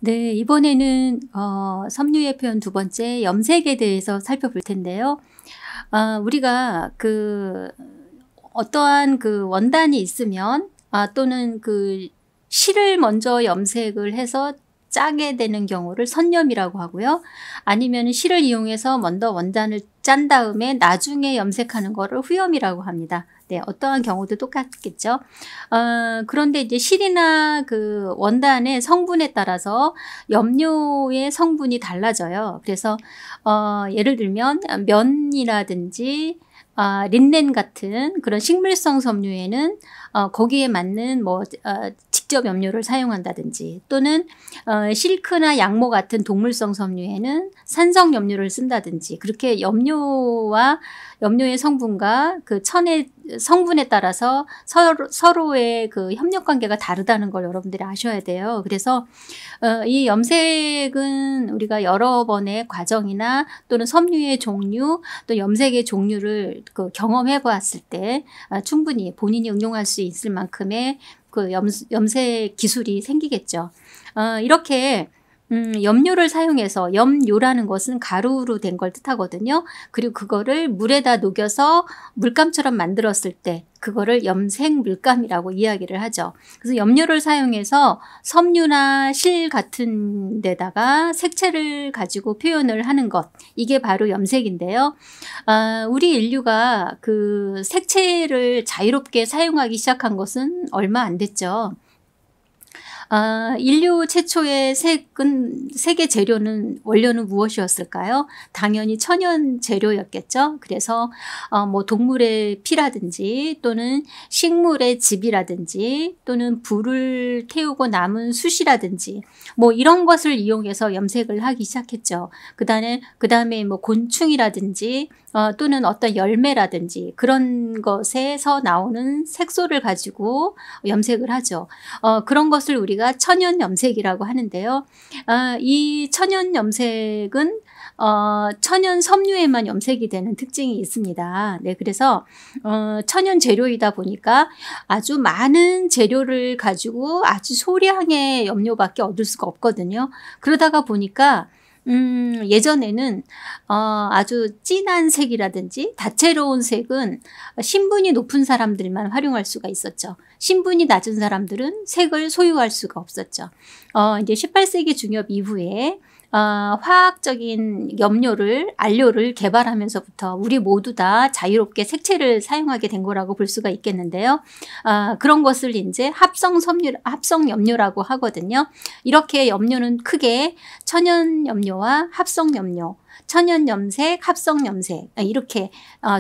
네, 이번에는 섬유의 표현 두 번째 염색에 대해서 살펴볼 텐데요. 우리가 어떠한 원단이 있으면 또는 실을 먼저 염색을 해서 짜게 되는 경우를 선염이라고 하고요. 아니면 실을 이용해서 먼저 원단을 짠 다음에 나중에 염색하는 거를 후염이라고 합니다. 네, 어떠한 경우도 똑같겠죠. 그런데 이제 실이나 원단의 성분에 따라서 염료의 성분이 달라져요. 그래서 예를 들면 면이라든지 린넨 같은 그런 식물성 섬유에는 거기에 맞는 직접 염료를 사용한다든지, 또는 실크나 양모 같은 동물성 섬유에는 산성 염료를 쓴다든지, 그렇게 염료의 성분과 천의 성분에 따라서 서로의 협력 관계가 다르다는 걸 여러분들이 아셔야 돼요. 그래서 이 염색은 우리가 여러 번의 과정이나 또는 섬유의 종류, 또 염색의 종류를 경험해 보았을 때 충분히 본인이 응용할 수 있을 만큼의 염색 기술이 생기겠죠. 이렇게 염료를 사용해서, 염료라는 것은 가루로 된 걸 뜻하거든요. 그리고 그거를 물에다 녹여서 물감처럼 만들었을 때 그거를 염색 물감이라고 이야기를 하죠. 그래서 염료를 사용해서 섬유나 실 같은 데다가 색채를 가지고 표현을 하는 것, 이게 바로 염색인데요. 우리 인류가 색채를 자유롭게 사용하기 시작한 것은 얼마 안 됐죠. 인류 최초의 색의 원료는 무엇이었을까요? 당연히 천연 재료였겠죠. 그래서 동물의 피라든지, 또는 식물의 즙이라든지, 또는 불을 태우고 남은 숯이라든지, 이런 것을 이용해서 염색을 하기 시작했죠. 그 다음에 곤충이라든지, 또는 어떤 열매라든지 그런 것에서 나오는 색소를 가지고 염색을 하죠. 그런 것을 우리가 천연 염색이라고 하는데요. 이 천연 염색은 천연 섬유에만 염색이 되는 특징이 있습니다. 네, 그래서 천연 재료이다 보니까 아주 많은 재료를 가지고 아주 소량의 염료밖에 얻을 수가 없거든요. 그러다가 보니까 예전에는 아주 진한 색이라든지 다채로운 색은 신분이 높은 사람들만 활용할 수가 있었죠. 신분이 낮은 사람들은 색을 소유할 수가 없었죠. 이제 18세기 중엽 이후에 화학적인 안료를 개발하면서부터 우리 모두 다 자유롭게 색채를 사용하게 된 거라고 볼 수가 있겠는데요. 그런 것을 이제 합성 염료라고 하거든요. 이렇게 염료는 크게 천연 염료와 합성 염료, 천연 염색, 합성 염색, 이렇게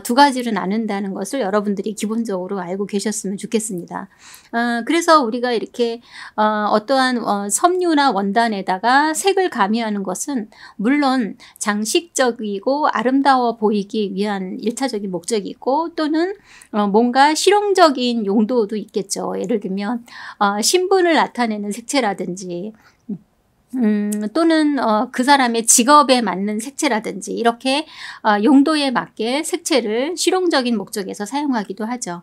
두 가지를 나눈다는 것을 여러분들이 기본적으로 알고 계셨으면 좋겠습니다. 그래서 우리가 이렇게 어떠한 섬유나 원단에다가 색을 가미하는 것은 물론 장식적이고 아름다워 보이기 위한 1차적인 목적이 있고, 또는 뭔가 실용적인 용도도 있겠죠. 예를 들면 신분을 나타내는 색채라든지, 또는 그 사람의 직업에 맞는 색채라든지, 이렇게 용도에 맞게 색채를 실용적인 목적에서 사용하기도 하죠.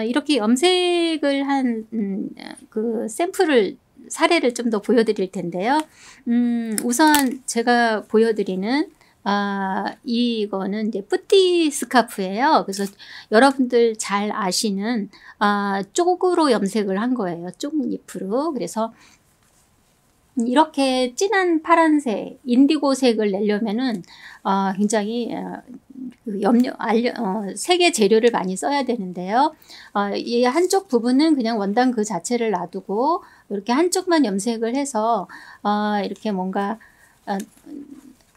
이렇게 염색을 한 사례를 좀 더 보여드릴 텐데요. 우선 제가 보여드리는 이거는 이제 뿌띠 스카프예요. 그래서 여러분들 잘 아시는 쪽으로 염색을 한 거예요. 쪽잎으로. 그래서 이렇게 진한 파란색, 인디고색을 내려면은 굉장히 색의 재료를 많이 써야 되는데요. 이 한쪽 부분은 그냥 원단 그 자체를 놔두고 이렇게 한쪽만 염색을 해서 이렇게 뭔가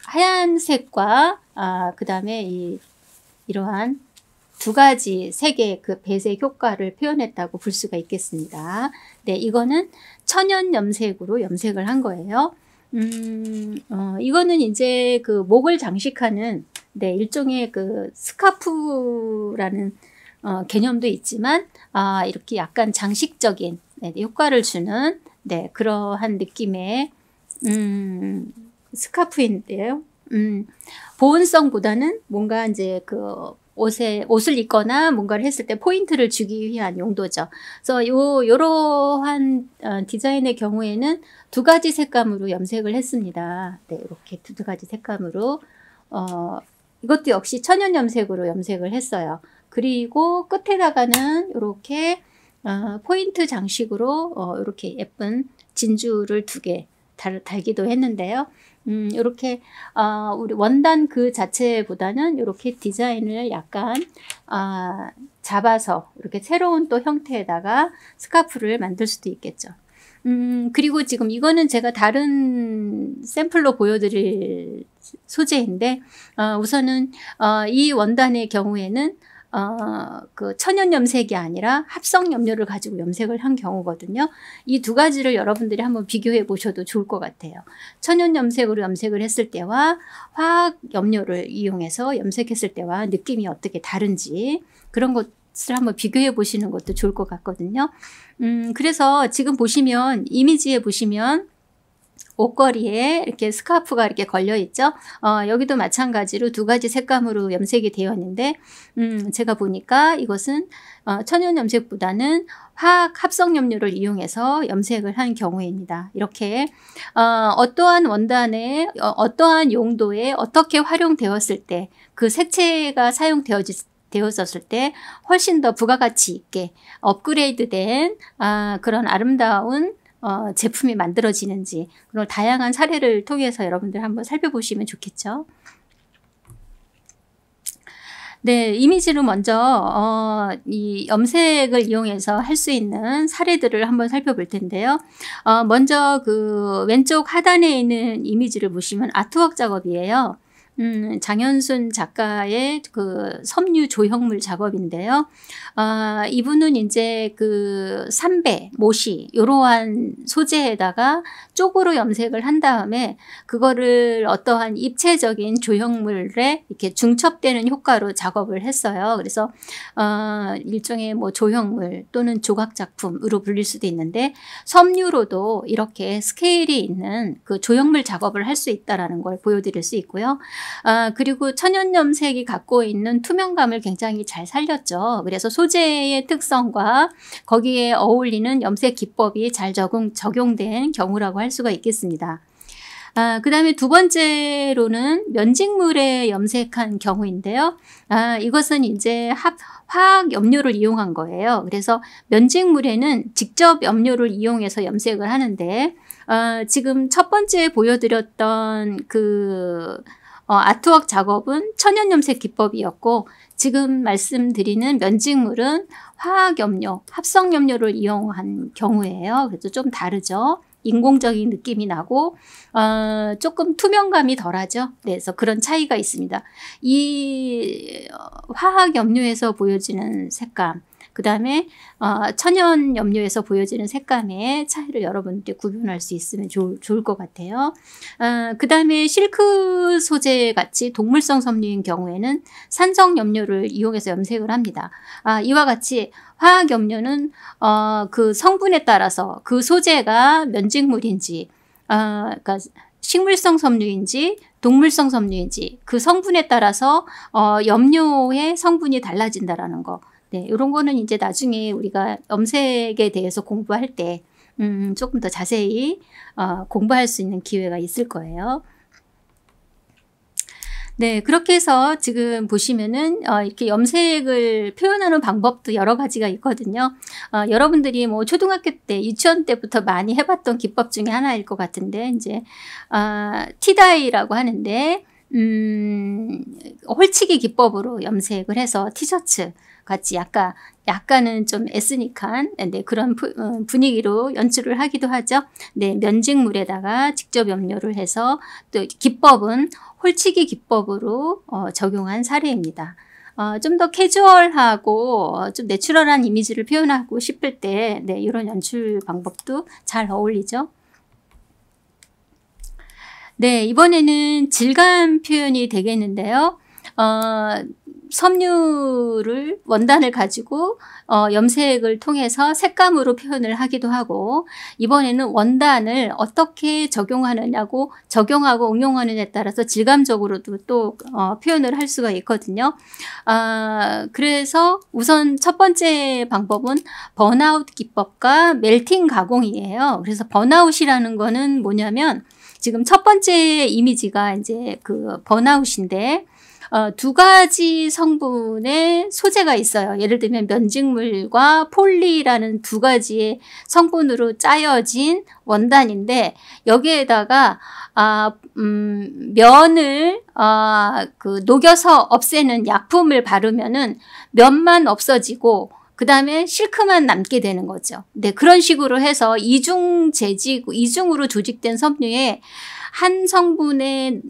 하얀색과 그 다음에 이러한 두 가지 색의 배색 효과를 표현했다고 볼 수가 있겠습니다. 네, 이거는 천연 염색으로 염색을 한 거예요. 이거는 이제 목을 장식하는, 네, 일종의 스카프라는 개념도 있지만, 이렇게 약간 장식적인, 네, 효과를 주는, 네, 그러한 느낌의 스카프인데요. 보온성보다는 뭔가 이제 그 옷을 입거나 뭔가를 했을 때 포인트를 주기 위한 용도죠. 그래서 요러한 디자인의 경우에는 두 가지 색감으로 염색을 했습니다. 네, 이렇게 두 가지 색감으로 이것도 역시 천연 염색으로 염색을 했어요. 그리고 끝에다가는 이렇게 포인트 장식으로 이렇게 예쁜 진주를 2개 달기도 했는데요. 이렇게 우리 원단 그 자체보다는 이렇게 디자인을 약간 잡아서 이렇게 새로운 또 형태에다가 스카프를 만들 수도 있겠죠. 그리고 지금 이거는 제가 다른 샘플로 보여드릴 소재인데 우선은 이 원단의 경우에는 그 천연 염색이 아니라 합성 염료를 가지고 염색을 한 경우거든요. 이 두 가지를 여러분들이 한번 비교해 보셔도 좋을 것 같아요. 천연 염색으로 염색을 했을 때와 화학 염료를 이용해서 염색했을 때와 느낌이 어떻게 다른지 그런 것을 한번 비교해 보시는 것도 좋을 것 같거든요. 그래서 지금 보시면 이미지에 보시면 옷걸이에 이렇게 스카프가 이렇게 걸려 있죠. 여기도 마찬가지로 두 가지 색감으로 염색이 되어 있는데 제가 보니까 이것은 천연 염색보다는 화학 합성 염료를 이용해서 염색을 한 경우입니다. 이렇게 어떠한 원단에 어떠한 용도에 어떻게 활용되었을 때 그 색채가 되어졌을 때 훨씬 더 부가가치 있게 업그레이드된 그런 아름다운 제품이 만들어지는지 그런 다양한 사례를 통해서 여러분들 한번 살펴보시면 좋겠죠. 네, 이미지로 먼저 이 염색을 이용해서 할 수 있는 사례들을 한번 살펴볼 텐데요. 먼저 그 왼쪽 하단에 있는 이미지를 보시면 아트웍 작업이에요. 장현순 작가의 그 섬유 조형물 작업인데요. 이분은 이제 그 삼배, 모시 이러한 소재에다가 쪽으로 염색을 한 다음에 그거를 어떠한 입체적인 조형물에 이렇게 중첩되는 효과로 작업을 했어요. 그래서 일종의 뭐 조형물 또는 조각 작품으로 불릴 수도 있는데 섬유로도 이렇게 스케일이 있는 그 조형물 작업을 할 수 있다라는 걸 보여드릴 수 있고요. 그리고 천연 염색이 갖고 있는 투명감을 굉장히 잘 살렸죠. 그래서 소재의 특성과 거기에 어울리는 염색 기법이 잘 적용된 경우라고 할 수가 있겠습니다. 그 다음에 두 번째로는 면직물에 염색한 경우인데요. 이것은 이제 화학 염료를 이용한 거예요. 그래서 면직물에는 직접 염료를 이용해서 염색을 하는데 지금 첫 번째 보여드렸던 그 아트웍 작업은 천연 염색 기법이었고 지금 말씀드리는 면직물은 화학 염료, 합성 염료를 이용한 경우예요. 그래서 좀 다르죠. 인공적인 느낌이 나고 조금 투명감이 덜하죠. 네, 그래서 그런 차이가 있습니다. 이 화학 염료에서 보여지는 색감, 그 다음에 천연 염료에서 보여지는 색감의 차이를 여러분들이 구분할 수 있으면 좋을 것 같아요. 그 다음에 실크 소재 같이 동물성 섬유인 경우에는 산성 염료를 이용해서 염색을 합니다. 이와 같이 화학 염료는 그 성분에 따라서 그 소재가 면직물인지 그러니까 식물성 섬유인지 동물성 섬유인지 그 성분에 따라서 염료의 성분이 달라진다라는 거. 네, 이런 거는 이제 나중에 우리가 염색에 대해서 공부할 때 조금 더 자세히 공부할 수 있는 기회가 있을 거예요. 네, 그렇게 해서 지금 보시면은 이렇게 염색을 표현하는 방법도 여러 가지가 있거든요. 여러분들이 뭐 초등학교 때, 유치원 때부터 많이 해봤던 기법 중에 하나일 것 같은데 이제 티다이라고 하는데 홀치기 기법으로 염색을 해서 티셔츠 같이 약간은 좀 에스닉한 네, 그런 분위기로 연출을 하기도 하죠. 네, 면직물에다가 직접 염료를 해서 또 기법은 홀치기 기법으로 적용한 사례입니다. 좀 더 캐주얼하고 좀 내추럴한 이미지를 표현하고 싶을 때 네, 이런 연출 방법도 잘 어울리죠. 네, 이번에는 질감 표현이 되겠는데요. 섬유를 원단을 가지고 염색을 통해서 색감으로 표현을 하기도 하고 이번에는 원단을 어떻게 적용하느냐고 적용하고 응용하느냐에 따라서 질감적으로도 또 표현을 할 수가 있거든요. 그래서 우선 첫 번째 방법은 번아웃 기법과 멜팅 가공이에요. 그래서 번아웃이라는 거는 뭐냐면 지금 첫 번째 이미지가 이제 그 번아웃인데 두 가지 성분의 소재가 있어요. 예를 들면 면직물과 폴리라는 두 가지의 성분으로 짜여진 원단인데 여기에다가 면을 그 녹여서 없애는 약품을 바르면은 면만 없어지고 그 다음에 실크만 남게 되는 거죠. 네, 그런 식으로 해서 이중으로 조직된 섬유에 한 성분을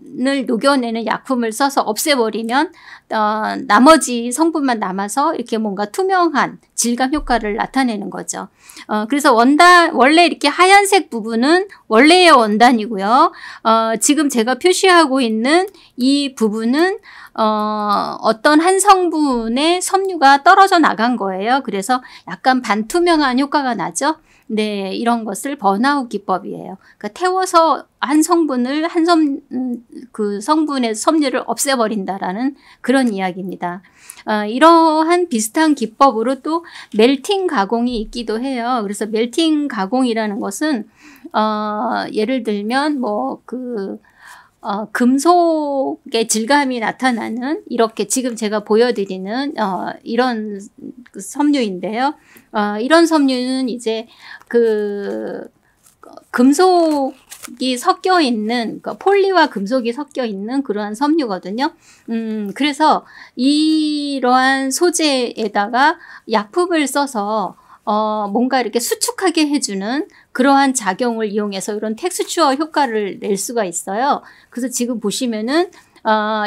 녹여내는 약품을 써서 없애버리면 나머지 성분만 남아서 이렇게 뭔가 투명한 질감 효과를 나타내는 거죠. 그래서 원래 이렇게 하얀색 부분은 원래의 원단이고요. 지금 제가 표시하고 있는 이 부분은 어떤 한 성분의 섬유가 떨어져 나간 거예요. 그래서 약간 반투명한 효과가 나죠. 네, 이런 것을 번아웃 기법이에요. 그러니까 태워서 한 성분을 그 성분의 섬유를 없애버린다라는 그런 이야기입니다. 이러한 비슷한 기법으로 또 멜팅 가공이 있기도 해요. 그래서 멜팅 가공이라는 것은 예를 들면 금속의 질감이 나타나는 이렇게 지금 제가 보여드리는 이런 섬유인데요. 이런 섬유는 이제 그 금속이 섞여 있는 폴리와 금속이 섞여 있는 그러한 섬유거든요. 그래서 이러한 소재에다가 약품을 써서 뭔가 이렇게 수축하게 해주는 그러한 작용을 이용해서 이런 텍스처 효과를 낼 수가 있어요. 그래서 지금 보시면은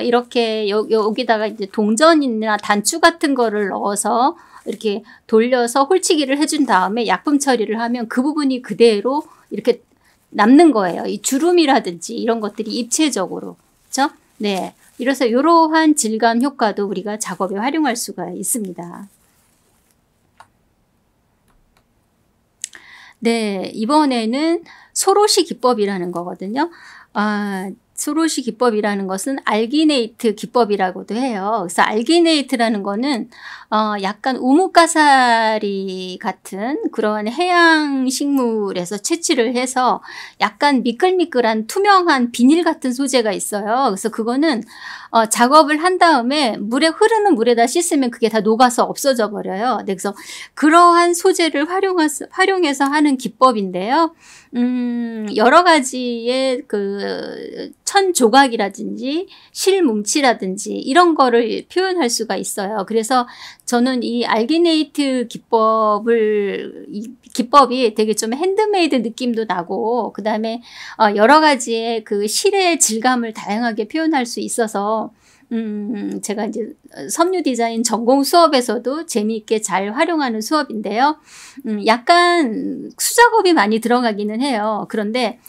이렇게 여기다가 이제 동전이나 단추 같은 거를 넣어서 이렇게 돌려서 홀치기를 해준 다음에 약품 처리를 하면 그 부분이 그대로 이렇게 남는 거예요. 이 주름이라든지 이런 것들이 입체적으로. 그렇죠? 네. 이래서 이러한 질감 효과도 우리가 작업에 활용할 수가 있습니다. 네, 이번에는 소로시 기법이라는 거거든요. 소로시 기법이라는 것은 알기네이트 기법이라고도 해요. 그래서 알기네이트라는 거는 약간 우뭇가사리 같은 그런 해양 식물에서 채취를 해서 약간 미끌미끌한 투명한 비닐 같은 소재가 있어요. 그래서 그거는 작업을 한 다음에 흐르는 물에다 씻으면 그게 다 녹아서 없어져 버려요. 네, 그래서 그러한 소재를 활용해서 하는 기법인데요. 여러 가지의 그 천 조각이라든지 실 뭉치라든지 이런 거를 표현할 수가 있어요. 그래서 저는 이 알기네이트 기법이 되게 좀 핸드메이드 느낌도 나고 그 다음에 여러 가지의 그 실의 질감을 다양하게 표현할 수 있어서 제가 이제 섬유 디자인 전공 수업에서도 재미있게 잘 활용하는 수업인데요. 약간 수작업이 많이 들어가기는 해요. 그런데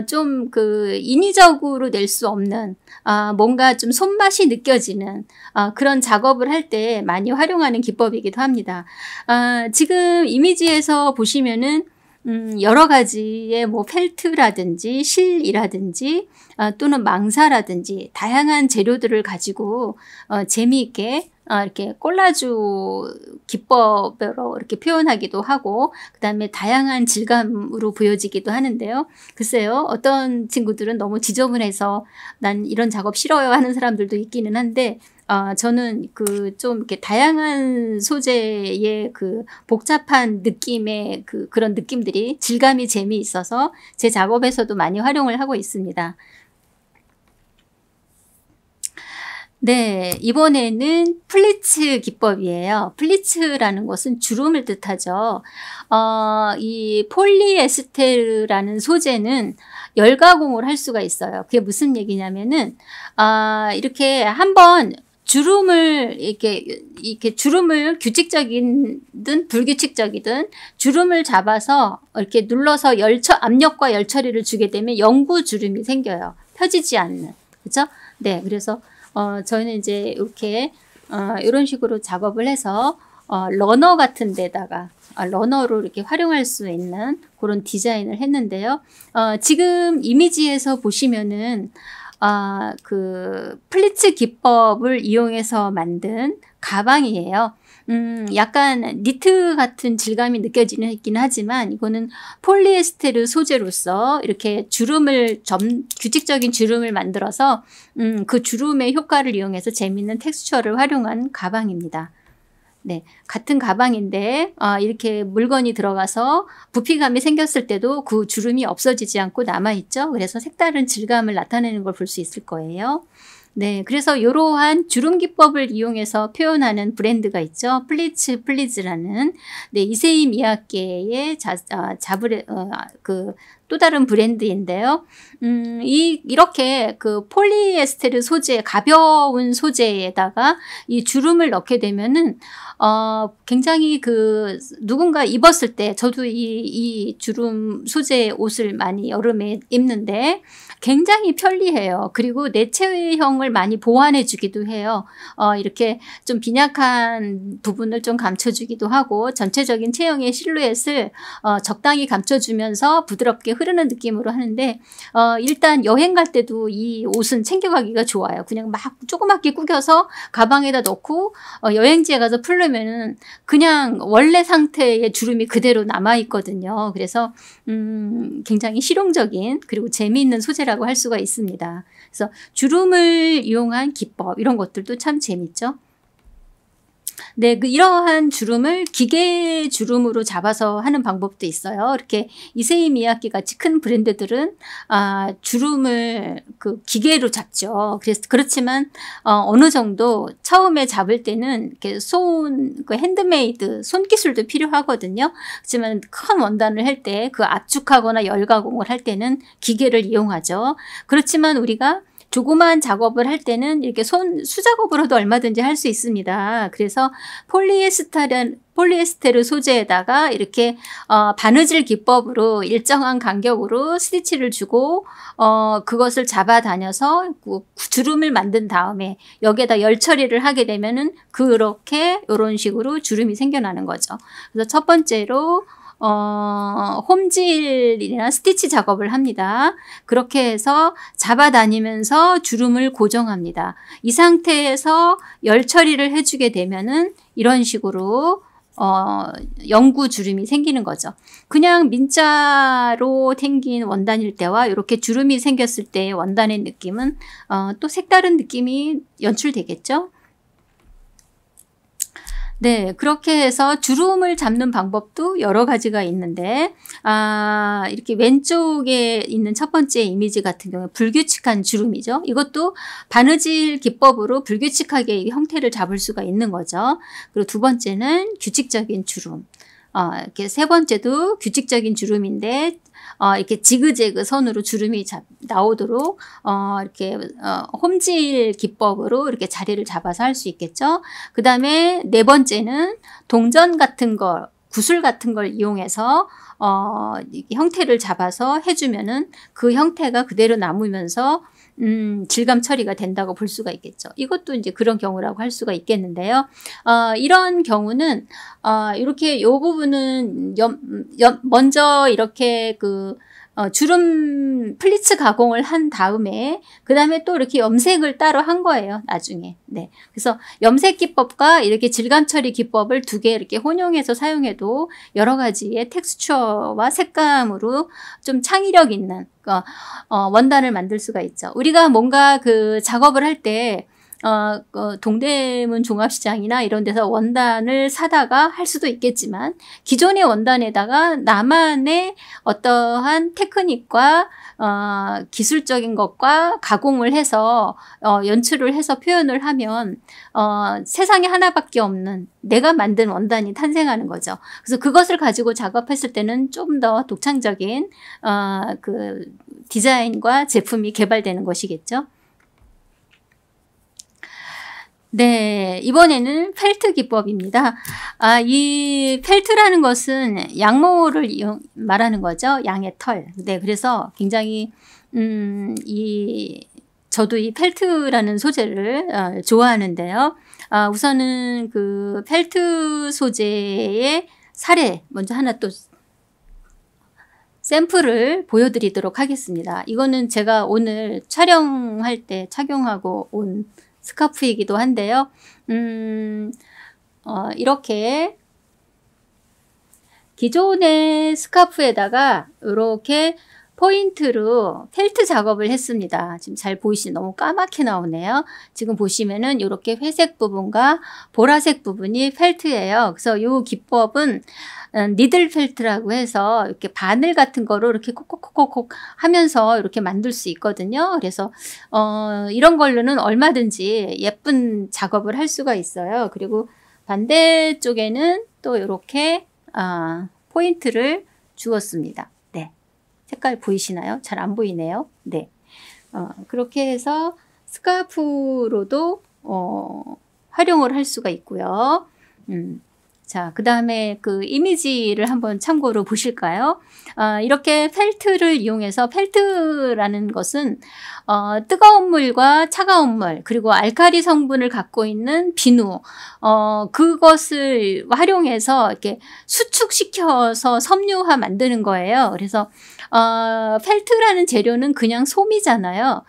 좀 그 인위적으로 낼 수 없는 뭔가 좀 손맛이 느껴지는 그런 작업을 할 때 많이 활용하는 기법이기도 합니다. 지금 이미지에서 보시면은 여러 가지의 뭐 펠트라든지 실이라든지 또는 망사라든지 다양한 재료들을 가지고 재미있게 이렇게 콜라주 기법으로 이렇게 표현하기도 하고 그 다음에 다양한 질감으로 보여지기도 하는데요. 글쎄요, 어떤 친구들은 너무 지저분해서 난 이런 작업 싫어요 하는 사람들도 있기는 한데 저는 그 좀 이렇게 다양한 소재의 그 복잡한 느낌의 그런 느낌들이 질감이 재미있어서 제 작업에서도 많이 활용을 하고 있습니다. 네, 이번에는 플리츠 기법이에요. 플리츠라는 것은 주름을 뜻하죠. 이 폴리에스테르라는 소재는 열가공을 할 수가 있어요. 그게 무슨 얘기냐면은 이렇게 한번 이렇게 주름을 규칙적이든 불규칙적이든 주름을 잡아서 이렇게 눌러서 압력과 열 처리를 주게 되면 영구 주름이 생겨요. 펴지지 않는. 그렇죠? 네, 그래서 저희는 이제 이렇게 이런 식으로 작업을 해서 러너 같은 데다가 러너로 이렇게 활용할 수 있는 그런 디자인을 했는데요. 지금 이미지에서 보시면은 그 플리츠 기법을 이용해서 만든 가방이에요. 약간 니트 같은 질감이 느껴지는 있긴 하지만 이거는 폴리에스테르 소재로서 이렇게 규칙적인 주름을 만들어서 그 주름의 효과를 이용해서 재미있는 텍스처를 활용한 가방입니다. 네, 같은 가방인데 이렇게 물건이 들어가서 부피감이 생겼을 때도 그 주름이 없어지지 않고 남아있죠. 그래서 색다른 질감을 나타내는 걸 볼 수 있을 거예요. 네, 그래서 이러한 주름 기법을 이용해서 표현하는 브랜드가 있죠. 플리츠 플리즈라는 네, 이세이 미야케의 또 다른 브랜드인데요. 이렇게 그 폴리에스테르 소재, 가벼운 소재에다가 이 주름을 넣게 되면은, 굉장히 누군가 입었을 때, 저도 이 주름 소재 옷을 많이 여름에 입는데, 굉장히 편리해요. 그리고 내 체형을 많이 보완해 주기도 해요. 이렇게 좀 빈약한 부분을 좀 감춰주기도 하고, 전체적인 체형의 실루엣을 적당히 감춰주면서 부드럽게 흐르는 느낌으로 하는데 일단 여행 갈 때도 이 옷은 챙겨가기가 좋아요. 그냥 막 조그맣게 구겨서 가방에다 넣고 여행지에 가서 풀려면은 그냥 원래 상태의 주름이 그대로 남아있거든요. 그래서 굉장히 실용적인 그리고 재미있는 소재라고 할 수가 있습니다. 그래서 주름을 이용한 기법 이런 것들도 참 재밌죠. 네, 이러한 주름을 기계 주름으로 잡아서 하는 방법도 있어요. 이렇게 이세이 미야키 같이 큰 브랜드들은 주름을 기계로 잡죠. 그렇지만 어느 정도 처음에 잡을 때는 이렇게 핸드메이드 손기술도 필요하거든요. 하지만 큰 원단을 할 때 압축하거나 열 가공을 할 때는 기계를 이용하죠. 그렇지만 우리가 조그만 작업을 할 때는 이렇게 수작업으로도 얼마든지 할 수 있습니다. 그래서 폴리에스테르 소재에다가 이렇게 바느질 기법으로 일정한 간격으로 스티치를 주고 그것을 잡아 다녀서 주름을 만든 다음에 여기에다 열 처리를 하게 되면은 그렇게 이런 식으로 주름이 생겨나는 거죠. 그래서 첫 번째로 홈질이나 스티치 작업을 합니다. 그렇게 해서 잡아다니면서 주름을 고정합니다. 이 상태에서 열 처리를 해주게 되면은 이런 식으로 영구 주름이 생기는 거죠. 그냥 민자로 생긴 원단일 때와 이렇게 주름이 생겼을 때의 원단의 느낌은 또 색다른 느낌이 연출되겠죠. 네, 그렇게 해서 주름을 잡는 방법도 여러 가지가 있는데 이렇게 왼쪽에 있는 첫 번째 이미지 같은 경우에 불규칙한 주름이죠. 이것도 바느질 기법으로 불규칙하게 형태를 잡을 수가 있는 거죠. 그리고 두 번째는 규칙적인 주름. 이렇게 세 번째도 규칙적인 주름인데 이렇게 지그재그 선으로 주름이 나오도록 이렇게 홈질 기법으로 이렇게 자리를 잡아서 할 수 있겠죠. 그 다음에 네 번째는 동전 같은 거, 구슬 같은 걸 이용해서 형태를 잡아서 해주면은 그 형태가 그대로 남으면서 질감 처리가 된다고 볼 수가 있겠죠. 이것도 이제 그런 경우라고 할 수가 있겠는데요. 이런 경우는 이렇게 요 부분은 먼저 이렇게 주름 플리츠 가공을 한 다음에 그 다음에 또 이렇게 염색을 따로 한 거예요. 나중에. 네. 그래서 염색 기법과 이렇게 질감 처리 기법을 두 개 이렇게 혼용해서 사용해도 여러 가지의 텍스처와 색감으로 좀 창의력 있는 원단을 만들 수가 있죠. 우리가 뭔가 작업을 할 때 동대문 종합시장이나 이런 데서 원단을 사다가 할 수도 있겠지만 기존의 원단에다가 나만의 어떠한 테크닉과 기술적인 것과 가공을 해서 연출을 해서 표현을 하면 세상에 하나밖에 없는 내가 만든 원단이 탄생하는 거죠. 그래서 그것을 가지고 작업했을 때는 좀 더 독창적인 디자인과 제품이 개발되는 것이겠죠. 네, 이번에는 펠트 기법입니다. 이 펠트라는 것은 양모를 말하는 거죠. 양의 털. 네, 그래서 굉장히 이 저도 이 펠트라는 소재를 좋아하는데요. 우선은 그 펠트 소재의 사례 먼저 하나 또 샘플을 보여드리도록 하겠습니다. 이거는 제가 오늘 촬영할 때 착용하고 온 스카프이기도 한데요. 이렇게 기존의 스카프에다가 이렇게 포인트로 펠트 작업을 했습니다. 지금 잘 보이시죠? 너무 까맣게 나오네요. 지금 보시면은 이렇게 회색 부분과 보라색 부분이 펠트예요. 그래서 이 기법은 니들 펠트라고 해서 이렇게 바늘 같은 거로 이렇게 콕콕콕콕 하면서 이렇게 만들 수 있거든요. 그래서 이런 걸로는 얼마든지 예쁜 작업을 할 수가 있어요. 그리고 반대쪽에는 또 이렇게 포인트를 주었습니다. 네. 색깔 보이시나요? 잘 안 보이네요. 네. 그렇게 해서 스카프로도 활용을 할 수가 있고요. 자, 그 다음에 그 이미지를 한번 참고로 보실까요? 이렇게 펠트를 이용해서, 펠트라는 것은 뜨거운 물과 차가운 물, 그리고 알칼리 성분을 갖고 있는 비누, 그것을 활용해서 이렇게 수축시켜서 섬유화 만드는 거예요. 그래서 펠트라는 재료는 그냥 솜이잖아요.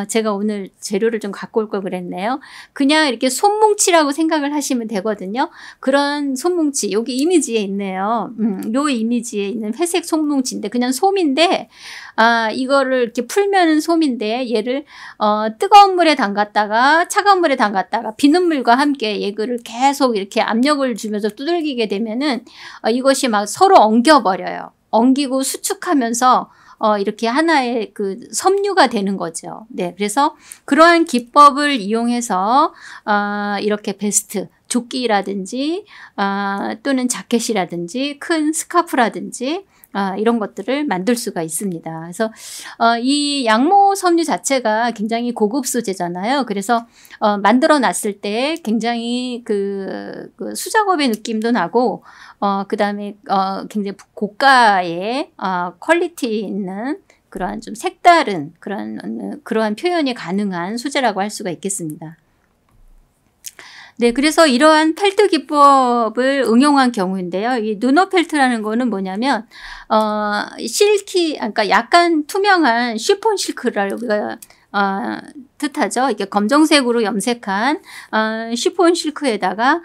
제가 오늘 재료를 좀 갖고 올 걸 그랬네요. 그냥 이렇게 솜뭉치라고 생각을 하시면 되거든요. 그런 솜뭉치, 여기 이미지에 있네요. 요 이미지에 있는 회색 솜뭉치인데 그냥 솜인데, 이거를 이렇게 풀면은 솜인데 얘를 뜨거운 물에 담갔다가 차가운 물에 담갔다가 비눗물과 함께 얘를 계속 이렇게 압력을 주면서 두들기게 되면은 이것이 막 서로 엉겨버려요. 엉기고 수축하면서 이렇게 하나의 그 섬유가 되는 거죠. 네, 그래서 그러한 기법을 이용해서 이렇게 베스트, 조끼라든지 또는 자켓이라든지 큰 스카프라든지 이런 것들을 만들 수가 있습니다. 그래서 이 양모 섬유 자체가 굉장히 고급 소재잖아요. 그래서 만들어 놨을 때 굉장히 그 수작업의 느낌도 나고 그 다음에 굉장히 고가의 퀄리티 있는 그러한 좀 색다른 그러한 표현이 가능한 소재라고 할 수가 있겠습니다. 네, 그래서 이러한 펠트 기법을 응용한 경우인데요. 이 누너 펠트라는 거는 뭐냐면, 그러니까 약간 투명한 쉬폰 실크를 우리가 뜻하죠. 이게 검정색으로 염색한 쉬폰 실크에다가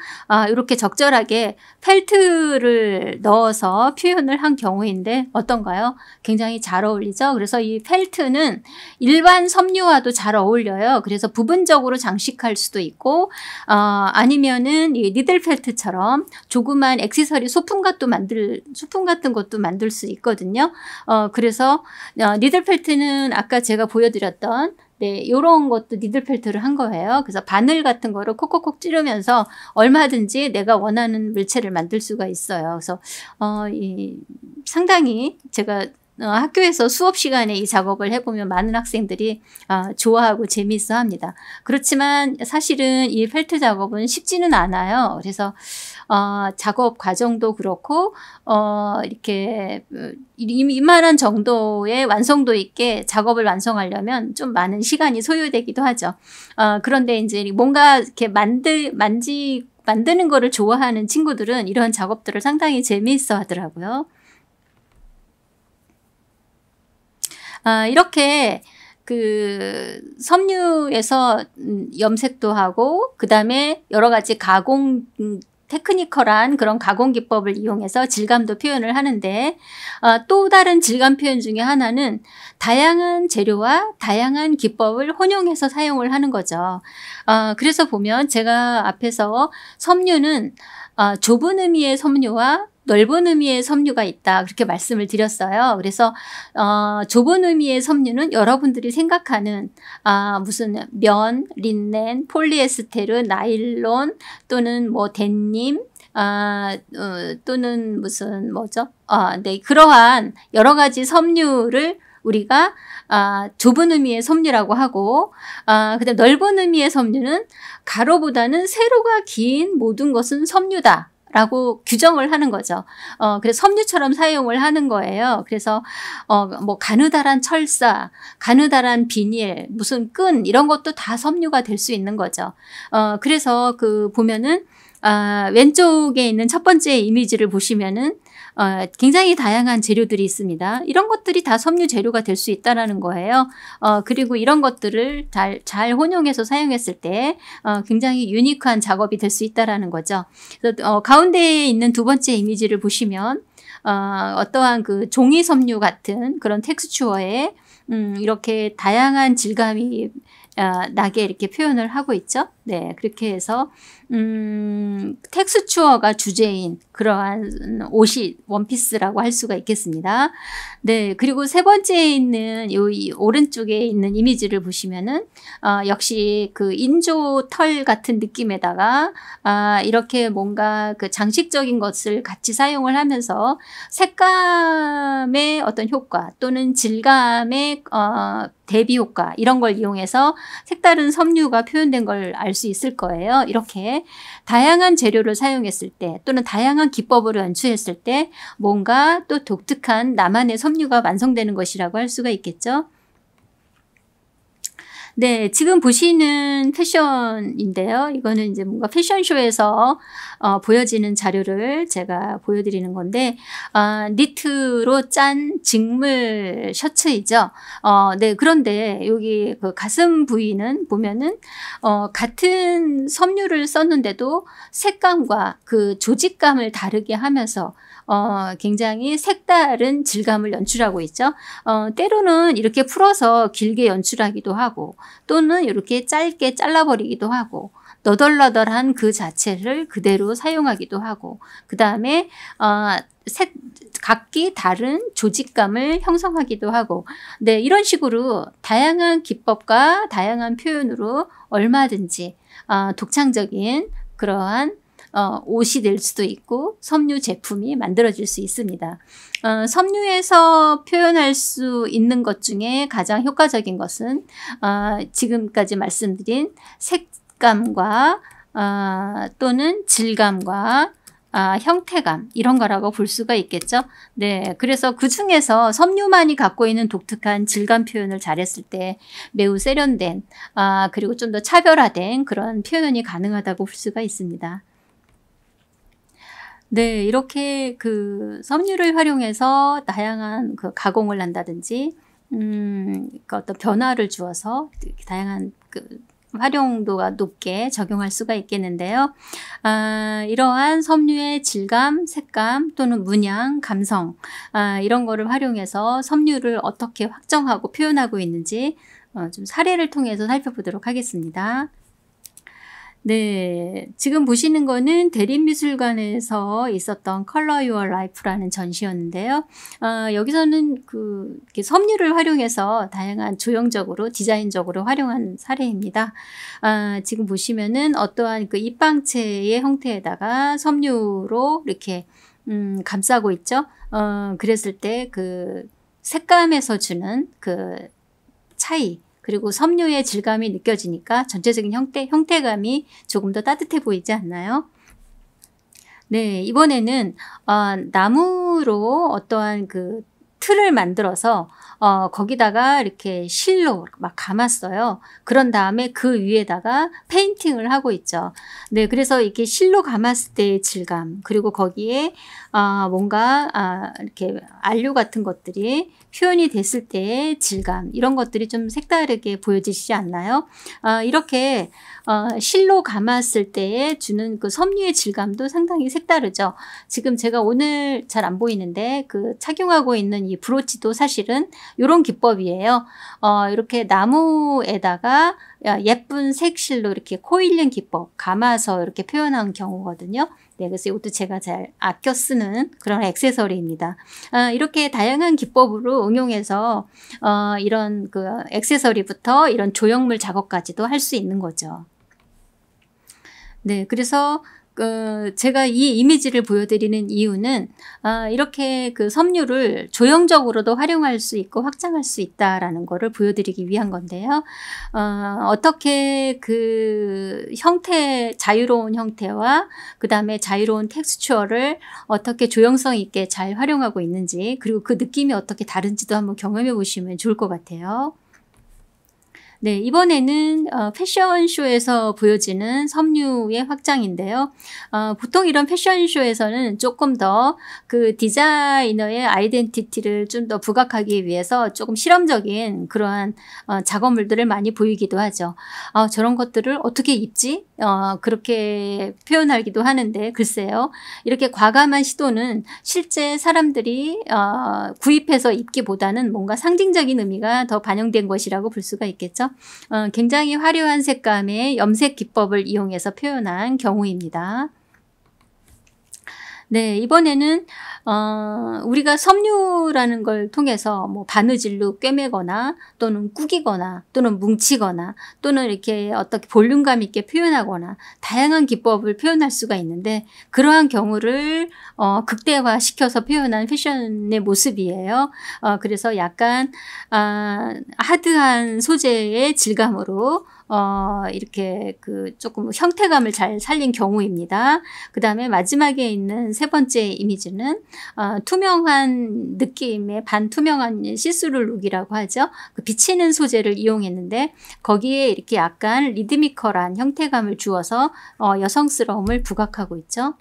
이렇게 적절하게 펠트를 넣어서 표현을 한 경우인데 어떤가요? 굉장히 잘 어울리죠. 그래서 이 펠트는 일반 섬유와도 잘 어울려요. 그래서 부분적으로 장식할 수도 있고 아니면은 이 니들 펠트처럼 조그만 액세서리 소품 같은 것도 만들 수 있거든요. 그래서 니들 펠트는 아까 제가 보여드렸던 네, 요런 것도 니들 펠트를 한 거예요. 그래서 바늘 같은 거를 콕콕콕 찌르면서 얼마든지 내가 원하는 물체를 만들 수가 있어요. 그래서 상당히 제가 학교에서 수업 시간에 이 작업을 해보면 많은 학생들이 좋아하고 재미있어 합니다. 그렇지만 사실은 이 펠트 작업은 쉽지는 않아요. 그래서 작업 과정도 그렇고 이렇게 이만한 정도의 완성도 있게 작업을 완성하려면 좀 많은 시간이 소요되기도 하죠. 그런데 이제 뭔가 이렇게 만드는 거를 좋아하는 친구들은 이런 작업들을 상당히 재미있어 하더라고요. 이렇게 그 섬유에서 염색도 하고 그 다음에 여러 가지 가공 테크니컬한 그런 가공 기법을 이용해서 질감도 표현을 하는데 또 다른 질감 표현 중에 하나는 다양한 재료와 다양한 기법을 혼용해서 사용을 하는 거죠. 그래서 보면 제가 앞에서 섬유는 좁은 의미의 섬유와 넓은 의미의 섬유가 있다 그렇게 말씀을 드렸어요. 그래서 좁은 의미의 섬유는 여러분들이 생각하는 무슨 면, 린넨, 폴리에스테르, 나일론 또는 뭐 데님 또는 무슨 뭐죠? 네, 그러한 여러 가지 섬유를 우리가 좁은 의미의 섬유라고 하고 그다음 넓은 의미의 섬유는 가로보다는 세로가 긴 모든 것은 섬유다. 라고 규정을 하는 거죠. 그래서 섬유처럼 사용을 하는 거예요. 그래서 뭐 가느다란 철사, 가느다란 비닐, 무슨 끈 이런 것도 다 섬유가 될 수 있는 거죠. 그래서 그 보면은 왼쪽에 있는 첫 번째 이미지를 보시면은 굉장히 다양한 재료들이 있습니다. 이런 것들이 다 섬유 재료가 될 수 있다라는 거예요. 그리고 이런 것들을 잘 혼용해서 사용했을 때 굉장히 유니크한 작업이 될 수 있다라는 거죠. 그래서 가운데에 있는 두 번째 이미지를 보시면 어떠한 그 종이 섬유 같은 그런 텍스처에 이렇게 다양한 질감이 나게 이렇게 표현을 하고 있죠. 네, 그렇게 해서 텍스처가 주제인 그러한 옷이 원피스라고 할 수가 있겠습니다. 네, 그리고 세 번째에 있는 이 오른쪽에 있는 이미지를 보시면은 역시 그 인조 털 같은 느낌에다가 이렇게 뭔가 그 장식적인 것을 같이 사용을 하면서 색감의 어떤 효과 또는 질감의 대비 효과 이런 걸 이용해서 색다른 섬유가 표현된 걸 알 수 있을 거예요. 이렇게 다양한 재료를 사용했을 때 또는 다양한 기법으로 연출했을 때 뭔가 또 독특한 나만의 섬유가 완성되는 것이라고 할 수가 있겠죠. 네, 지금 보시는 패션인데요. 이거는 이제 뭔가 패션쇼에서 보여지는 자료를 제가 보여드리는 건데, 니트로 짠 직물 셔츠이죠. 네, 그런데 여기 그 가슴 부위는 보면은, 같은 섬유를 썼는데도 색감과 그 조직감을 다르게 하면서 굉장히 색다른 질감을 연출하고 있죠. 때로는 이렇게 풀어서 길게 연출하기도 하고 또는 이렇게 짧게 잘라버리기도 하고 너덜너덜한 그 자체를 그대로 사용하기도 하고 그 다음에 각기 다른 조직감을 형성하기도 하고 네, 이런 식으로 다양한 기법과 다양한 표현으로 얼마든지 독창적인 그러한 옷이 될 수도 있고 섬유 제품이 만들어질 수 있습니다. 섬유에서 표현할 수 있는 것 중에 가장 효과적인 것은 지금까지 말씀드린 색감과 또는 질감과 형태감 이런 거라고 볼 수가 있겠죠. 네, 그래서 그 중에서 섬유만이 갖고 있는 독특한 질감 표현을 잘했을 때 매우 세련된 그리고 좀 더 차별화된 그런 표현이 가능하다고 볼 수가 있습니다. 네, 이렇게 그 섬유를 활용해서 다양한 그 가공을 한다든지, 그 어떤 변화를 주어서 다양한 그 활용도가 높게 적용할 수가 있겠는데요. 이러한 섬유의 질감, 색감 또는 문양, 감성, 이런 거를 활용해서 섬유를 어떻게 확정하고 표현하고 있는지 좀 사례를 통해서 살펴보도록 하겠습니다. 네, 지금 보시는 거는 대림미술관에서 있었던 Color Your Life라는 전시였는데요. 여기서는 이렇게 섬유를 활용해서 다양한 조형적으로, 디자인적으로 활용한 사례입니다. 지금 보시면은 어떠한 그 입방체의 형태에다가 섬유로 이렇게 감싸고 있죠. 그랬을 때 그 색감에서 주는 그 차이, 그리고 섬유의 질감이 느껴지니까 전체적인 형태감이 조금 더 따뜻해 보이지 않나요? 네, 이번에는 나무로 어떠한 그 틀을 만들어서 거기다가 이렇게 실로 막 감았어요. 그런 다음에 그 위에다가 페인팅을 하고 있죠. 네, 그래서 이렇게 실로 감았을 때의 질감, 그리고 거기에 뭔가 이렇게 안료 같은 것들이 표현이 됐을 때의 질감, 이런 것들이 좀 색다르게 보여지시지 않나요? 이렇게 실로 감았을 때에 주는 그 섬유의 질감도 상당히 색다르죠. 지금 제가 오늘 잘 안 보이는데 그 착용하고 있는 이 브로치도 사실은 이런 기법이에요. 이렇게 나무에다가 예쁜 색실로 이렇게 코일링 기법 감아서 이렇게 표현한 경우거든요. 네, 그래서 이것도 제가 잘 아껴 쓰는 그런 액세서리입니다. 이렇게 다양한 기법으로 응용해서 이런 그 액세서리부터 이런 조형물 작업까지도 할 수 있는 거죠. 네, 그래서 제가 이 이미지를 보여드리는 이유는 이렇게 그 섬유를 조형적으로도 활용할 수 있고 확장할 수 있다라는 거를 보여드리기 위한 건데요. 어떻게 그 자유로운 형태와 그 다음에 자유로운 텍스처를 어떻게 조형성 있게 잘 활용하고 있는지, 그리고 그 느낌이 어떻게 다른지도 한번 경험해 보시면 좋을 것 같아요. 네, 이번에는 패션쇼에서 보여지는 섬유의 확장인데요. 보통 이런 패션쇼에서는 조금 더 그 디자이너의 아이덴티티를 좀 더 부각하기 위해서 조금 실험적인 그러한 작업물들을 많이 보이기도 하죠. 저런 것들을 어떻게 입지? 그렇게 표현하기도 하는데, 글쎄요. 이렇게 과감한 시도는 실제 사람들이 구입해서 입기보다는 뭔가 상징적인 의미가 더 반영된 것이라고 볼 수가 있겠죠. 굉장히 화려한 색감의 염색 기법을 이용해서 표현한 경우입니다. 네, 이번에는 우리가 섬유라는 걸 통해서 뭐 바느질로 꿰매거나 또는 꾸기거나 또는 뭉치거나 또는 이렇게 어떻게 볼륨감 있게 표현하거나 다양한 기법을 표현할 수가 있는데, 그러한 경우를 극대화시켜서 표현한 패션의 모습이에요. 그래서 약간 하드한 소재의 질감으로 이렇게 그 조금 형태감을 잘 살린 경우입니다. 그 다음에 마지막에 있는 세 번째 이미지는 투명한 느낌의 반투명한 시스루 룩이라고 하죠. 그 비치는 소재를 이용했는데 거기에 이렇게 약간 리드미컬한 형태감을 주어서 여성스러움을 부각하고 있죠.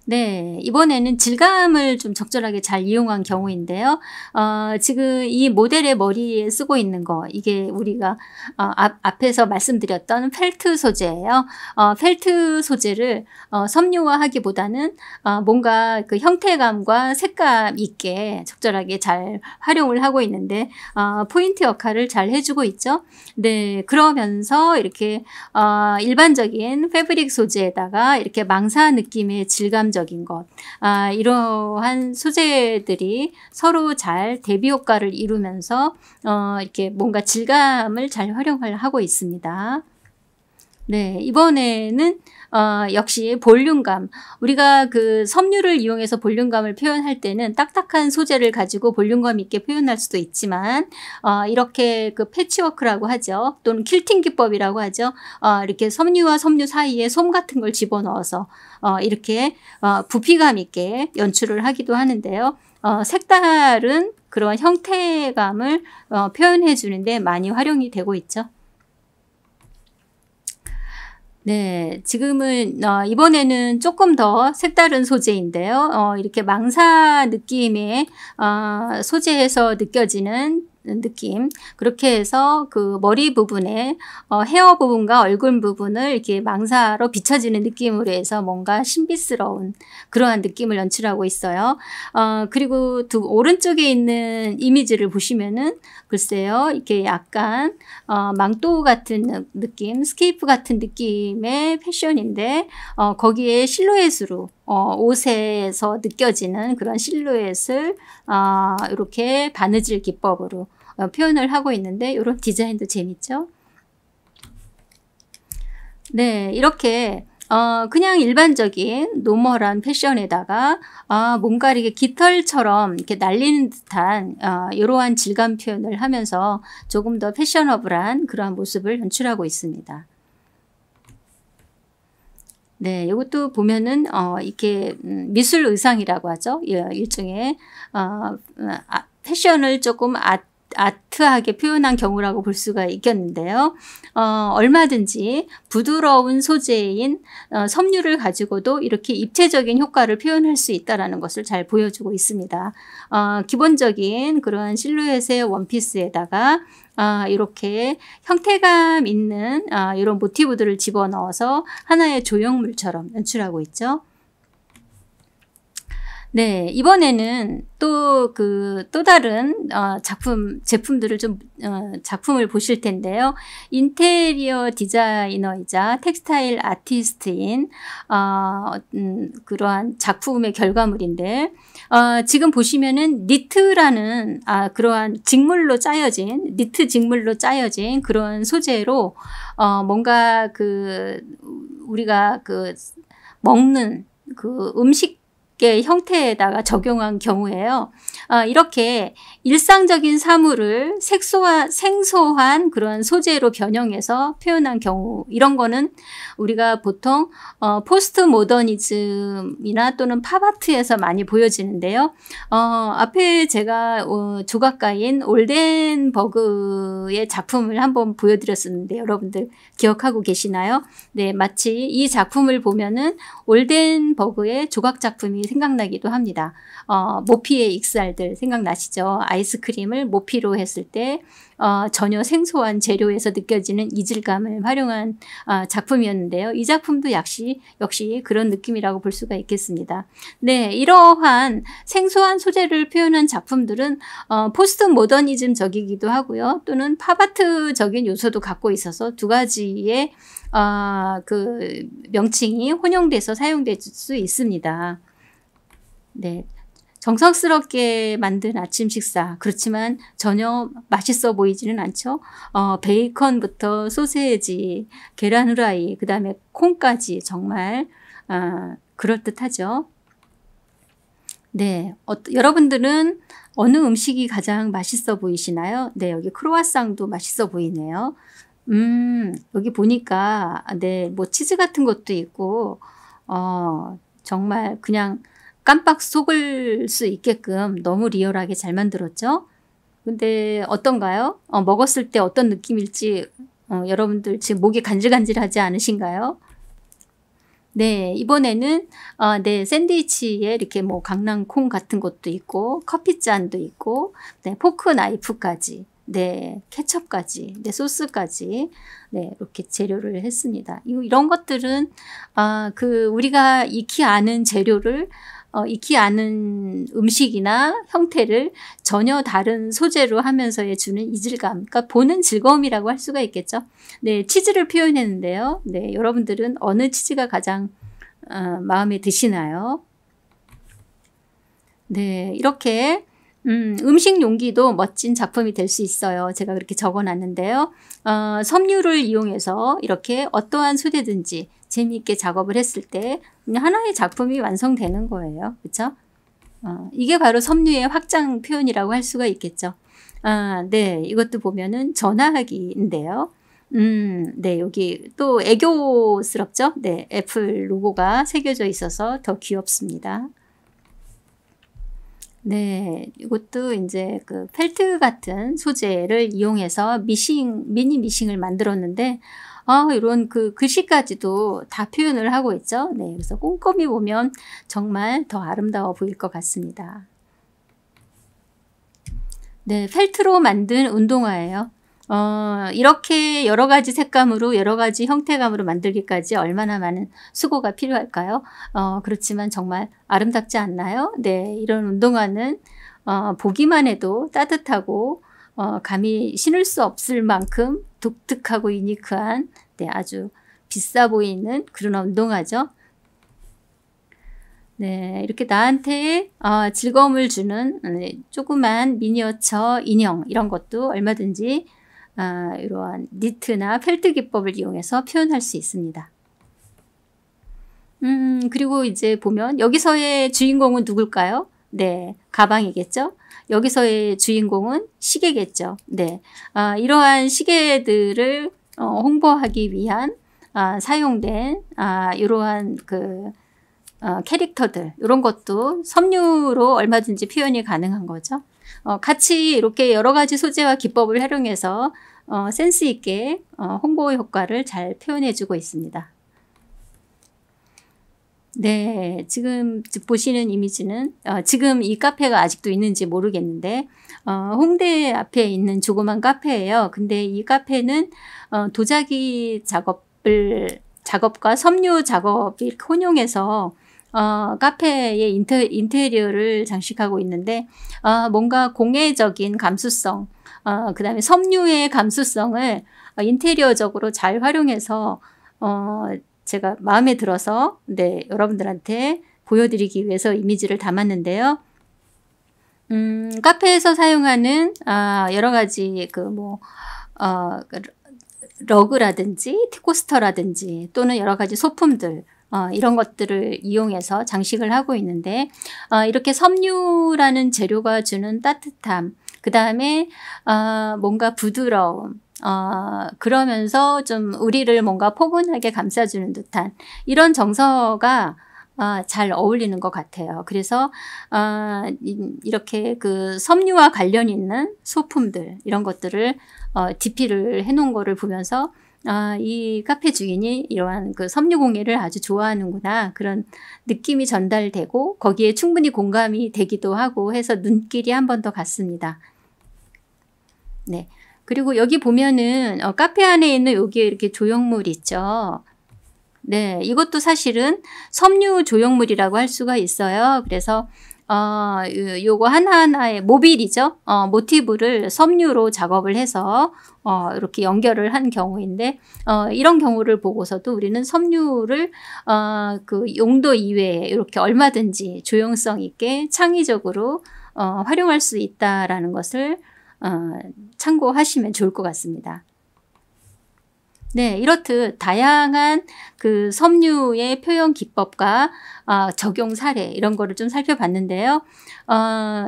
네, 이번에는 질감을 좀 적절하게 잘 이용한 경우인데요. 지금 이 모델의 머리에 쓰고 있는 거, 이게 우리가 앞에서 말씀드렸던 펠트 소재예요. 펠트 소재를 섬유화하기보다는 뭔가 그 형태감과 색감 있게 적절하게 잘 활용을 하고 있는데 포인트 역할을 잘 해주고 있죠. 네, 그러면서 이렇게 일반적인 패브릭 소재에다가 이렇게 망사 느낌의 질감적인 것, 이러한 소재들이 서로 잘 대비 효과를 이루면서 이렇게 뭔가 질감을 잘 활용을 하고 있습니다. 네, 이번에는 역시 볼륨감. 우리가 그 섬유를 이용해서 볼륨감을 표현할 때는 딱딱한 소재를 가지고 볼륨감 있게 표현할 수도 있지만 이렇게 그 패치워크라고 하죠. 또는 퀼팅 기법이라고 하죠. 이렇게 섬유와 섬유 사이에 솜 같은 걸 집어넣어서 이렇게 부피감 있게 연출을 하기도 하는데요. 색다른 그런 형태감을 표현해 주는데 많이 활용이 되고 있죠. 네, 지금은 이번에는 조금 더 색다른 소재인데요. 이렇게 망사 느낌의 소재에서 느껴지는 느낌, 그렇게 해서 그 머리 부분에 헤어 부분과 얼굴 부분을 이렇게 망사로 비춰지는 느낌으로 해서 뭔가 신비스러운 그러한 느낌을 연출하고 있어요. 그리고 오른쪽에 있는 이미지를 보시면은 글쎄요, 이렇게 약간 망토 같은 느낌, 스케이프 같은 느낌의 패션인데 거기에 실루엣으로 옷에서 느껴지는 그런 실루엣을 이렇게 바느질 기법으로 표현을 하고 있는데, 이런 디자인도 재밌죠? 네, 이렇게 그냥 일반적인 노멀한 패션에다가 뭔가 이렇게 깃털처럼 이렇게 날리는 듯한 이러한 질감 표현을 하면서 조금 더 패셔너블한 그러한 모습을 연출하고 있습니다. 네, 이것도 보면은 이렇게 미술 의상이라고 하죠. 일종의 패션을 조금 아트하게 표현한 경우라고 볼 수가 있겠는데요. 얼마든지 부드러운 소재인 섬유를 가지고도 이렇게 입체적인 효과를 표현할 수 있다는 것을 잘 보여주고 있습니다. 기본적인 그런 실루엣의 원피스에다가 이렇게 형태감 있는 이런 모티브들을 집어넣어서 하나의 조형물처럼 연출하고 있죠. 네, 이번에는 또 다른 제품들을 작품을 보실 텐데요. 인테리어 디자이너이자 텍스타일 아티스트인 그러한 작품의 결과물인데, 지금 보시면은 니트라는 그러한 니트 직물로 짜여진 그런 소재로 뭔가 우리가 먹는 그 음식의 형태에다가 적용한 경우에요. 이렇게 일상적인 사물을 생소한 그런 소재로 변형해서 표현한 경우, 이런 거는 우리가 보통 포스트 모더니즘이나 또는 팝아트에서 많이 보여지는데요. 앞에 제가 조각가인 올덴버그의 작품을 한번 보여드렸었는데 여러분들 기억하고 계시나요? 네, 마치 이 작품을 보면은 올덴버그의 조각 작품이 생각나기도 합니다. 모피의 익살들 생각나시죠? 아이스크림을 모피로 했을 때 전혀 생소한 재료에서 느껴지는 이질감을 활용한 작품이었는데요. 이 작품도 역시 그런 느낌이라고 볼 수가 있겠습니다. 네, 이러한 생소한 소재를 표현한 작품들은 포스트 모더니즘적이기도 하고요. 또는 팝아트적인 요소도 갖고 있어서 두 가지의 그 명칭이 혼용돼서 사용될 수 있습니다. 네. 정성스럽게 만든 아침 식사, 그렇지만 전혀 맛있어 보이지는 않죠. 베이컨부터 소세지, 계란 후라이, 그 다음에 콩까지 정말 그럴듯하죠. 네, 여러분들은 어느 음식이 가장 맛있어 보이시나요? 네, 여기 크로와상도 맛있어 보이네요. 여기 보니까 네, 뭐 치즈 같은 것도 있고 정말 그냥 깜빡 속을 수 있게끔 너무 리얼하게 잘 만들었죠. 근데 어떤가요? 먹었을 때 어떤 느낌일지 여러분들 지금 목이 간질간질하지 않으신가요? 네, 이번에는 네, 샌드위치에 이렇게 뭐 강낭콩 같은 것도 있고 커피잔도 있고 네, 포크 나이프까지 네, 케첩까지 네, 소스까지 네, 이렇게 재료를 했습니다. 이런 것들은 그 우리가 익히 아는 재료를 익히 아는 음식이나 형태를 전혀 다른 소재로 하면서의 주는 이질감, 그러니까 보는 즐거움이라고 할 수가 있겠죠. 네, 치즈를 표현했는데요. 네, 여러분들은 어느 치즈가 가장 마음에 드시나요? 네, 이렇게 음식 용기도 멋진 작품이 될 수 있어요. 제가 그렇게 적어놨는데요. 섬유를 이용해서 이렇게 어떠한 소재든지 재미있게 작업을 했을 때 하나의 작품이 완성되는 거예요. 그렇죠? 이게 바로 섬유의 확장 표현이라고 할 수가 있겠죠. 네, 이것도 보면은 전화하기인데요. 네, 여기 또 애교스럽죠? 네, 애플 로고가 새겨져 있어서 더 귀엽습니다. 네, 이것도 이제 그 펠트 같은 소재를 이용해서 미니 미싱을 만들었는데, 이런 그 글씨까지도 다 표현을 하고 있죠. 네, 그래서 꼼꼼히 보면 정말 더 아름다워 보일 것 같습니다. 네, 펠트로 만든 운동화예요. 이렇게 여러 가지 색감으로 여러 가지 형태감으로 만들기까지 얼마나 많은 수고가 필요할까요? 그렇지만 정말 아름답지 않나요? 네, 이런 운동화는 보기만 해도 따뜻하고 감히 신을 수 없을 만큼 독특하고 유니크한 네, 아주 비싸 보이는 그런 운동화죠. 네, 이렇게 나한테 즐거움을 주는 조그만 미니어처 인형 이런 것도 얼마든지 이러한 니트나 펠트 기법을 이용해서 표현할 수 있습니다. 그리고 이제 보면 여기서의 주인공은 누굴까요? 네, 가방이겠죠? 여기서의 주인공은 시계겠죠? 네, 이러한 시계들을 홍보하기 위한 사용된 이러한 그 캐릭터들 이런 것도 섬유로 얼마든지 표현이 가능한 거죠. 같이 이렇게 여러 가지 소재와 기법을 활용해서 센스 있게 홍보 효과를 잘 표현해 주고 있습니다. 네, 지금 보시는 이미지는 지금 이 카페가 아직도 있는지 모르겠는데 홍대 앞에 있는 조그만 카페예요. 근데 이 카페는 도자기 작업과 섬유 작업이 혼용해서 카페의 인테리어를 장식하고 있는데 뭔가 공예적인 감수성, 그 다음에 섬유의 감수성을 인테리어적으로 잘 활용해서 제가 마음에 들어서 네, 여러분들한테 보여드리기 위해서 이미지를 담았는데요. 카페에서 사용하는 여러 가지 러그라든지 티코스터라든지 또는 여러 가지 소품들 이런 것들을 이용해서 장식을 하고 있는데 이렇게 섬유라는 재료가 주는 따뜻함, 그 다음에 뭔가 부드러움, 그러면서 좀 우리를 뭔가 포근하게 감싸주는 듯한 이런 정서가 잘 어울리는 것 같아요. 그래서 이렇게 그 섬유와 관련 있는 소품들 이런 것들을 DP를 해놓은 거를 보면서 이 카페 주인이 이러한 그 섬유 공예를 아주 좋아하는구나 그런 느낌이 전달되고 거기에 충분히 공감이 되기도 하고 해서 눈길이 한 번 더 갔습니다. 네. 그리고 여기 보면은 카페 안에 있는 여기에 이렇게 조형물 있죠. 네, 이것도 사실은 섬유 조형물이라고 할 수가 있어요. 그래서 요거 하나하나의 모빌이죠. 모티브를 섬유로 작업을 해서 이렇게 연결을 한 경우인데 이런 경우를 보고서도 우리는 섬유를 그 용도 이외에 이렇게 얼마든지 조형성 있게 창의적으로 활용할 수 있다라는 것을 참고하시면 좋을 것 같습니다. 네, 이렇듯 다양한 그 섬유의 표현 기법과 적용 사례 이런 거를 좀 살펴봤는데요.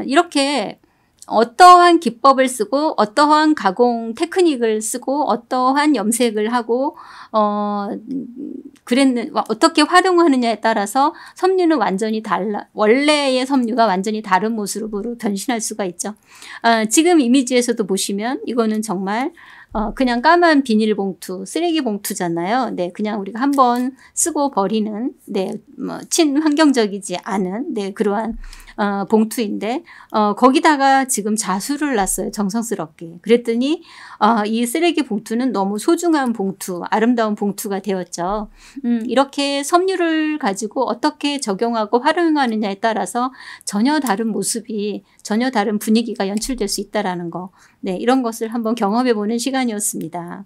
이렇게 어떠한 기법을 쓰고 어떠한 가공 테크닉을 쓰고 어떠한 염색을 하고 어떻게 활용하느냐에 따라서 섬유는 완전히 원래의 섬유가 완전히 다른 모습으로 변신할 수가 있죠. 지금 이미지에서도 보시면 이거는 정말 그냥 까만 비닐봉투, 쓰레기 봉투잖아요. 네, 그냥 우리가 한번 쓰고 버리는, 네, 친환경적이지 않은, 네, 그러한 봉투인데, 거기다가 지금 자수를 놨어요. 정성스럽게. 그랬더니, 이 쓰레기 봉투는 너무 소중한 봉투, 아름다운 봉투가 되었죠. 이렇게 섬유를 가지고 어떻게 적용하고 활용하느냐에 따라서 전혀 다른 모습이, 전혀 다른 분위기가 연출될 수 있다라는 거. 네, 이런 것을 한번 경험해보는 시간이었습니다.